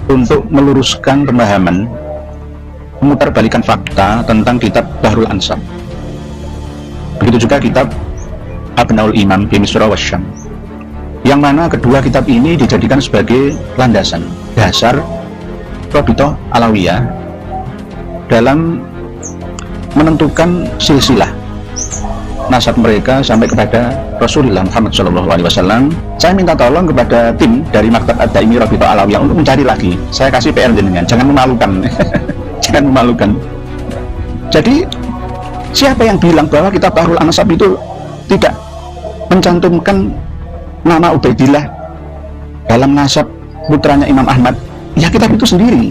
untuk meluruskan pemahaman, memutarbalikan fakta tentang kitab Bahrul Ansab. Begitu juga kitab Abnaul Imam bi Misra Wasyam, yang mana kedua kitab ini dijadikan sebagai landasan dasar Rabithah Alawiyah dalam menentukan silsilah nasab mereka sampai kepada Rasulullah Muhammad SAW. Saya minta tolong kepada tim dari Maktab Ad-Daimi Rabithah Alawiyah untuk mencari lagi. Saya kasih PR dengan jangan memalukan. Jangan memalukan. Jadi siapa yang bilang bahwa kitab Bahrul Ansab itu tidak mencantumkan nama Ubaidillah dalam nasab putranya Imam Ahmad? Ya kitab itu sendiri.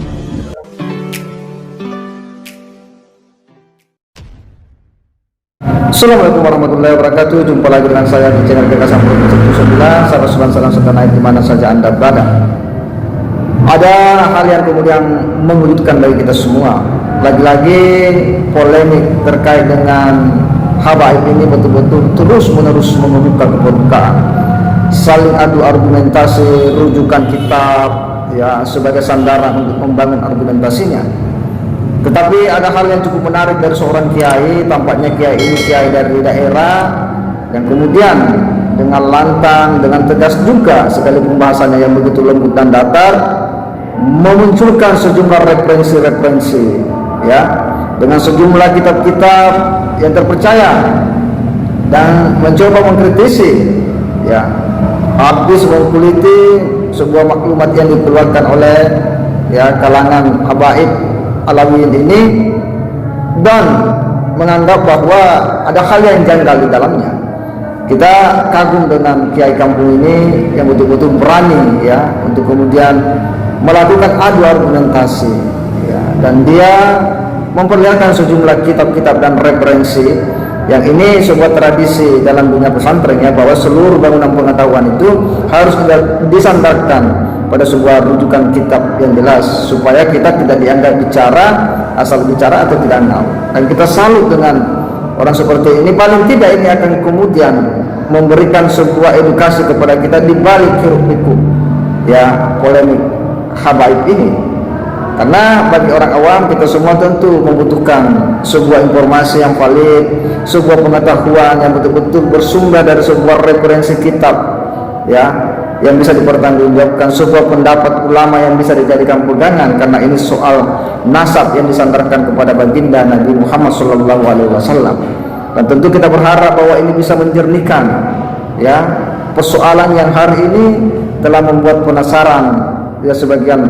Assalamualaikum warahmatullahi wabarakatuh. Jumpa lagi dengan saya di channel Gagasan Politik 109. Sahabat salam setanah di mana saja Anda berada. Ada hal yang kemudian mengejutkan bagi kita semua. Lagi-lagi polemik terkait dengan habaib ini betul-betul terus-menerus membuka kebukaan. Saling adu argumentasi, rujukan kitab ya sebagai sandaran untuk membangun argumentasinya. Tetapi ada hal yang cukup menarik dari seorang kiai. Tampaknya kiai ini kiai dari daerah yang kemudian dengan lantang, dengan tegas juga sekalipun bahasanya yang begitu lembut dan datar, memunculkan sejumlah referensi-referensi ya, dengan sejumlah kitab-kitab yang terpercaya dan mencoba mengkritisi ya, habis mengkuliti sebuah maklumat yang dikeluarkan oleh ya kalangan habaib Alawiyin ini dan menganggap bahwa ada hal yang janggal di dalamnya. Kita kagum dengan kiai kampung ini yang betul-betul berani ya untuk kemudian melakukan adu argumentasi ya, dan dia memperlihatkan sejumlah kitab-kitab dan referensi yang ini sebuah tradisi dalam dunia pesantren ya, bahwa seluruh bangunan pengetahuan itu harus disandarkan pada sebuah rujukan kitab yang jelas supaya kita tidak dianggap bicara asal bicara atau tidak tahu. Dan kita salut dengan orang seperti ini. Paling tidak ini akan kemudian memberikan sebuah edukasi kepada kita di balik hiruk-pikuk ya polemik habaib ini. Karena bagi orang awam kita semua tentu membutuhkan sebuah informasi yang valid, sebuah pengetahuan yang betul-betul bersumber dari sebuah referensi kitab ya, yang bisa dipertanggungjawabkan, sebuah pendapat ulama yang bisa dijadikan pegangan, karena ini soal nasab yang disandarkan kepada baginda Nabi Muhammad SAW. Dan tentu kita berharap bahwa ini bisa menjernihkan ya persoalan yang hari ini telah membuat penasaran ya sebagian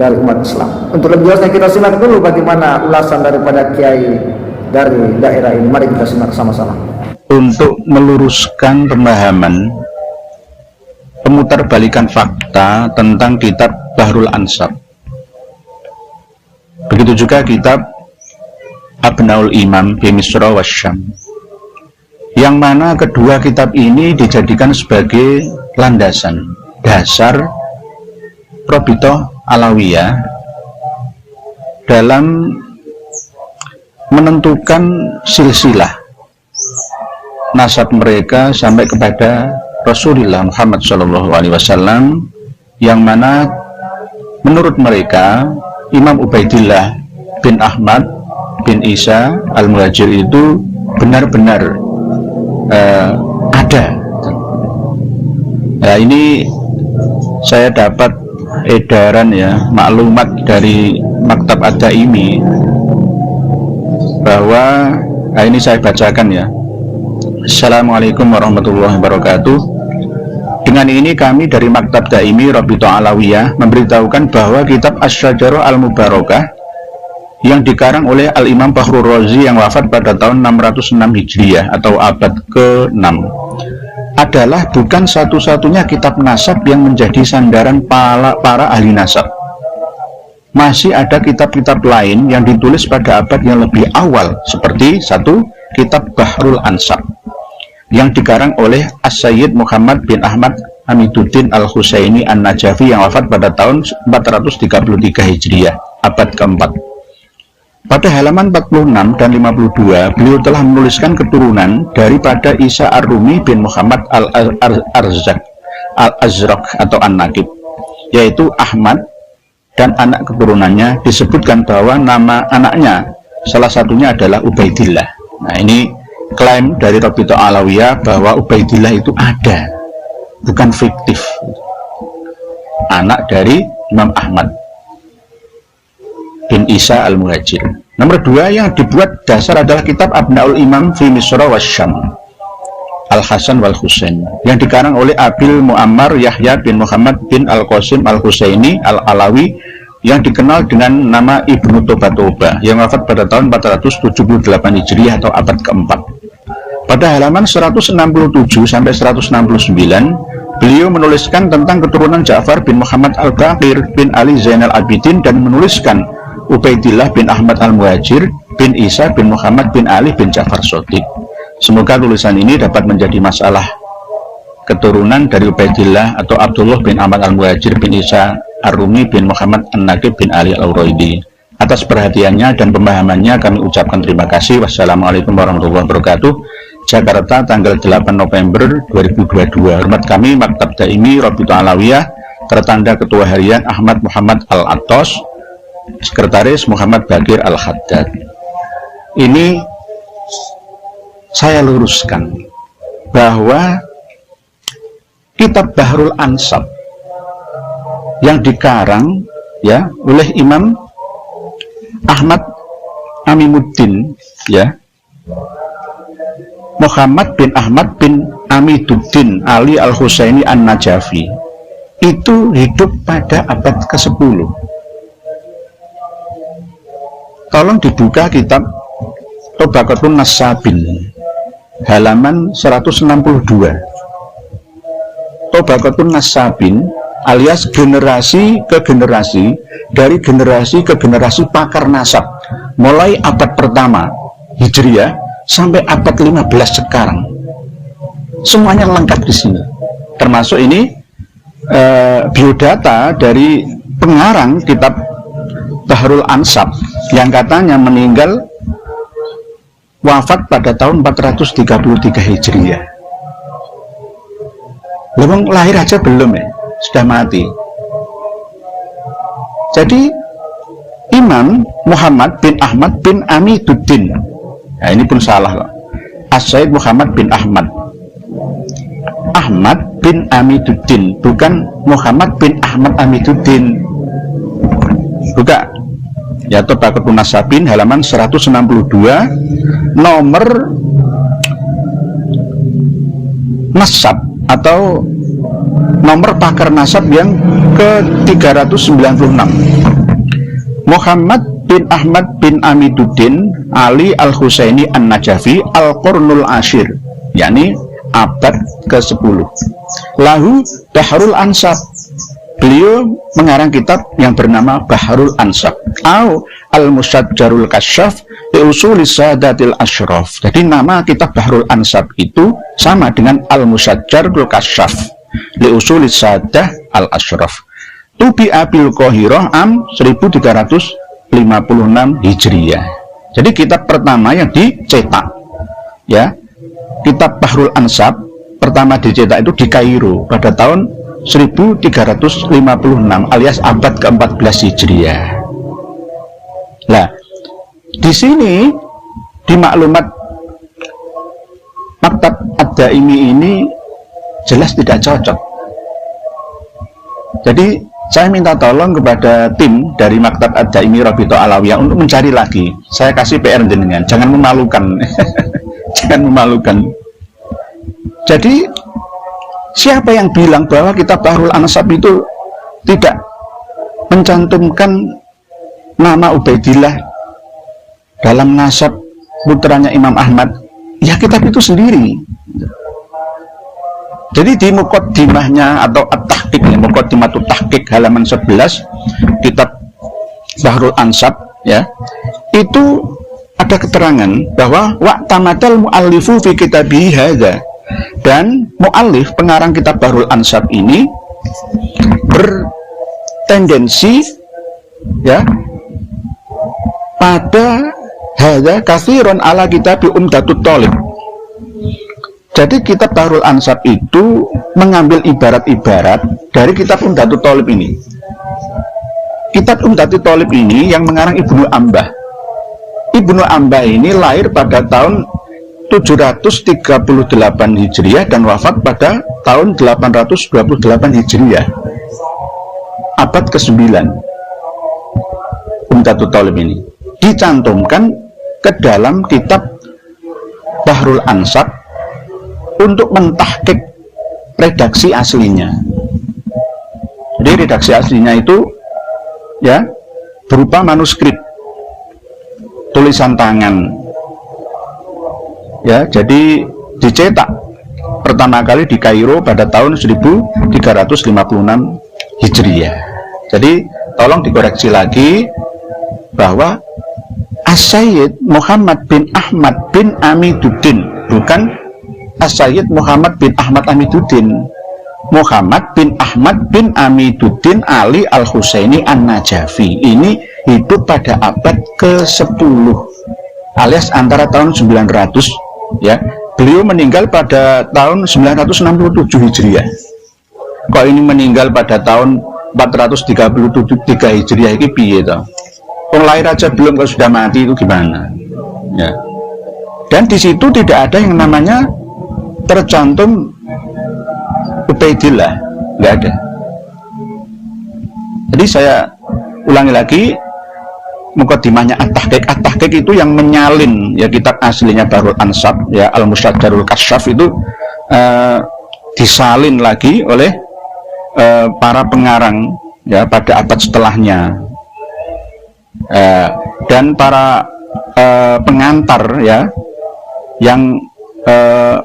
dari umat Islam. Untuk lebih jelasnya kita simak dulu bagaimana ulasan daripada kiai dari daerah ini. Mari kita simak sama-sama. Untuk meluruskan pemahaman, memutarbalikan fakta tentang kitab Bahrul Ansab. Begitu juga kitab Abnaul Imam bi Misra Wasyam, yang mana kedua kitab ini dijadikan sebagai landasan dasar Rabithah Alawiyah dalam menentukan silsilah nasab mereka sampai kepada Rasulullah Muhammad SAW, yang mana menurut mereka Imam Ubaidillah bin Ahmad bin Isa Al-Muhajir itu benar-benar ada. Nah, ini saya dapat edaran ya, maklumat dari Maktab Ad-Daimi bahwa ini saya bacakan ya. Assalamualaikum warahmatullahi wabarakatuh. Dengan ini kami dari Maktab Daimi Rabithah Alawiyah memberitahukan bahwa kitab Asy-Syajarah Al-Mubarakah yang dikarang oleh Al-Imam Fakhrur Razi yang wafat pada tahun 606 Hijriah atau abad ke-6 adalah bukan satu-satunya kitab nasab yang menjadi sandaran para ahli nasab. Masih ada kitab-kitab lain yang ditulis pada abad yang lebih awal, seperti satu, kitab Bahrul Ansab yang dikarang oleh As-Sayyid Muhammad bin Ahmad Hamiduddin Al-Husaini An-Najafi yang wafat pada tahun 433 Hijriah, abad ke-4. Pada halaman 46 dan 52, beliau telah menuliskan keturunan daripada Isa Ar-Rumi bin Muhammad Al-Azraq atau An-Naqib, yaitu Ahmad dan anak keturunannya disebutkan bahwa nama anaknya salah satunya adalah Ubaidillah. Nah, ini klaim dari Rabithah Alawiyah bahwa Ubaidillah itu ada, bukan fiktif, anak dari Imam Ahmad bin Isa al-Muhajir. Nomor 2 yang dibuat dasar adalah kitab Abnaul Imam fi Misra wa Syam, Al-Hasan wal Husain, yang dikarang oleh Abil Muammar Yahya bin Muhammad bin Al-Qasim Al-Husaini Al-Alawi, yang dikenal dengan nama Ibnu Toba, yang wafat pada tahun 478 Hijriah atau abad keempat. Pada halaman 167 sampai 169, beliau menuliskan tentang keturunan Ja'far bin Muhammad Al-Baqir bin Ali Zainal Abidin, dan menuliskan Ubaidillah bin Ahmad Al-Muhajir bin Isa bin Muhammad bin Ali bin Ja'far Shadiq. Semoga tulisan ini dapat menjadi masalah keturunan dari Ubaidillah atau Abdullah bin Ahmad Al-Muhajir bin Isa Ar-Rumi bin Muhammad An-Naqib bin Ali Al-Uraidi. Atas perhatiannya dan pemahamannya kami ucapkan terima kasih. Wassalamualaikum warahmatullahi wabarakatuh. Jakarta, tanggal 8 November 2022. Hormat kami Maktab Daimi Rabithah Alawiyah, tertanda Ketua Harian Ahmad Muhammad Al-Attos, Sekretaris Muhammad Bakir Al-Haddad. Ini saya luruskan bahwa kitab Bahrul Ansab yang dikarang ya oleh Imam Ahmad Amimuddin, ya, Muhammad bin Ahmad bin Amiduddin Ali Al-Husaini An-Najafi, itu hidup pada abad ke-10. Tolong dibuka kitab Tobaqatun Nasabin halaman 162. Tobaqatun Nasabin alias generasi ke generasi, dari generasi ke generasi pakar nasab, mulai abad pertama Hijriah sampai abad 15 sekarang. Semuanya lengkap di sini. Termasuk ini biodata dari pengarang kitab Bahrul Ansab yang katanya meninggal wafat pada tahun 433 Hijriah. Belum lahir aja belum ya, sudah mati. Jadi Imam Muhammad bin Ahmad bin Amiduddin, nah ini pun salah kok, As-Said Muhammad bin Ahmad, Ahmad bin Amiduddin, bukan Muhammad bin Ahmad Amiduddin. Buka ya, Tobaqatun Nasabin halaman 162, nomor nasab atau nomor pakar nasab yang ke-396. Muhammad bin Ahmad bin Amiduddin Ali Al-Husaini An-Najafi Al-Qurnul Ashir, yakni abad ke-10. Lahu Bahrul Ansab, beliau mengarang kitab yang bernama Bahrul Ansab atau Al-Musajjarul Kasyaf li Usulis Sadatil Ashraf. Jadi nama kitab Bahrul Ansab itu sama dengan Al-Musajjarul Kasyaf li Usulis Sadah Al-Ashraf. Tubi Abil Qahirah am 1356 Hijriah. Jadi kitab pertama yang dicetak, ya, kitab Bahrul Ansab pertama dicetak itu di Kairo pada tahun 1356 alias abad ke-14 Hijriah. Nah, di sini di maklumat Maktab Ad-Daimi ini jelas tidak cocok. Jadi saya minta tolong kepada tim dari Maktab Ad-Daimi Rabithah Alawiyah untuk mencari lagi. Saya kasih PR jenengan, jangan memalukan. Jangan memalukan. Jadi siapa yang bilang bahwa kitab Bahrul Ansab itu tidak mencantumkan nama Ubaidillah dalam nasab putranya Imam Ahmad? Ya kitab itu sendiri. Jadi di muqaddimahnya atau at-tahqiq, muqaddimatut tahqiq halaman 11 kitab Bahrul Ansab, ya, itu ada keterangan bahwa wa'tamadal mu'allifu fi kitabihi hadza, dan mu'allif pengarang kitab Bahrul Ansab ini bertendensi, ya, pada hadza katsiran ala kitab Umdatut Thalib. Jadi kitab Bahrul Ansab itu mengambil ibarat-ibarat dari kitab Umdatut Thalib ini. kitab Umdatul Thalib ini yang mengarang Ibnu Ambah. Ibnu Ambah ini lahir pada tahun 738 Hijriah dan wafat pada tahun 828 Hijriah. Abad ke-9. Umdatul Thalib ini dicantumkan ke dalam kitab Bahrul Ansab untuk mentahqiq redaksi aslinya. Jadi redaksi aslinya itu ya berupa manuskrip tulisan tangan ya, jadi dicetak pertama kali di Kairo pada tahun 1356 Hijriah. Jadi tolong dikoreksi lagi bahwa As-Sayyid Muhammad bin Ahmad bin Amiduddin, bukan As-Sayyid Muhammad bin Ahmad Amiduddin. Muhammad bin Ahmad bin Amiduddin Ali Al-Husaini An-Najafi ini hidup pada abad ke-10 alias antara tahun 900 ya. Beliau meninggal pada tahun 967 Hijriah. Kok ini meninggal pada tahun 437 Hijriah ini piye toh? Orang lahir aja belum kalau sudah mati itu gimana? Ya. Dan di situ tidak ada yang namanya tercantum Ubaidillah, nggak ada. Jadi saya ulangi lagi, mukaddimahnya At-Tahqiq. At-Tahqiq itu yang menyalin ya kitab aslinya Bahrul Ansab ya, Al-Mustadarul Kasyaf itu disalin lagi oleh para pengarang ya pada abad setelahnya, dan para pengantar ya yang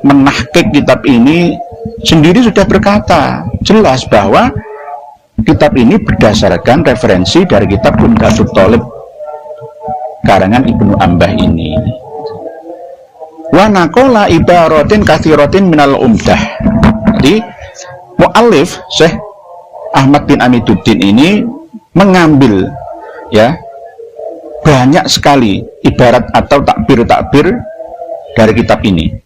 menahqiq kitab ini sendiri sudah berkata jelas bahwa kitab ini berdasarkan referensi dari kitab Umdatul Thalib karangan Ibnu Ambah ini. Wa naqala ibaratin katsiratin minal umdah. Jadi muallif Syekh Ahmad bin Amiduddin ini mengambil ya banyak sekali ibarat atau takbir-takbir dari kitab ini.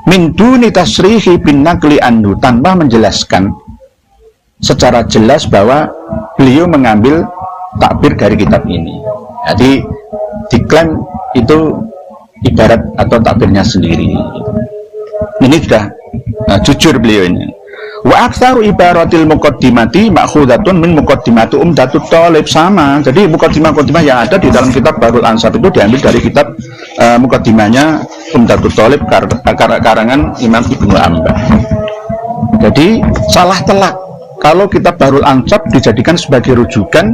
Min duni tasrihi bin naqli anhu, tanpa menjelaskan secara jelas bahwa beliau mengambil takbir dari kitab ini. Jadi diklaim itu ibarat atau takbirnya sendiri. Ini sudah jujur beliau ini. Wa aktsaru ibaratil muqaddimati ma'khudatun min muqaddimati Umdatul Thalib, sama. Jadi muqaddimah-muqaddimah yang ada di dalam kitab Bahrul Ansab itu diambil dari kitab muqaddimahnya Umdatul Thalib karangan Imam Ibnu Ambah. Jadi salah telak kalau kitab Bahrul Ansab dijadikan sebagai rujukan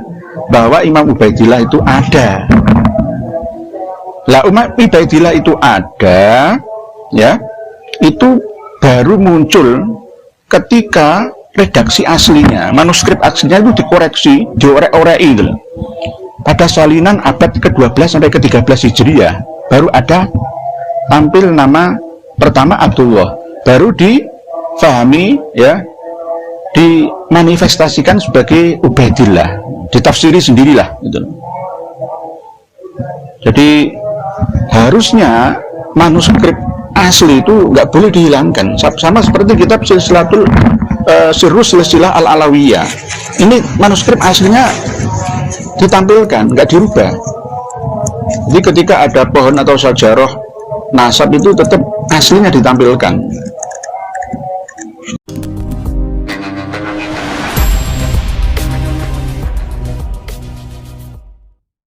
bahwa Imam Ubaidillah itu ada. Lah Imam Ubaidillah itu ada ya, itu baru muncul ketika redaksi aslinya, manuskrip aslinya itu dikoreksi, diorek-oreki gitu. Pada salinan abad ke-12 sampai ke-13 Hijriah baru ada tampil nama pertama Abdullah, baru difahami ya, dimanifestasikan sebagai Ubaidillah, ditafsiri sendirilah gitu. Jadi harusnya manuskrip asli itu nggak boleh dihilangkan, sama seperti kitab Silsilatul Silsilah Al-Alawiyah. Ini manuskrip aslinya ditampilkan, nggak dirubah. Jadi ketika ada pohon atau sajarah nasab itu tetap aslinya ditampilkan.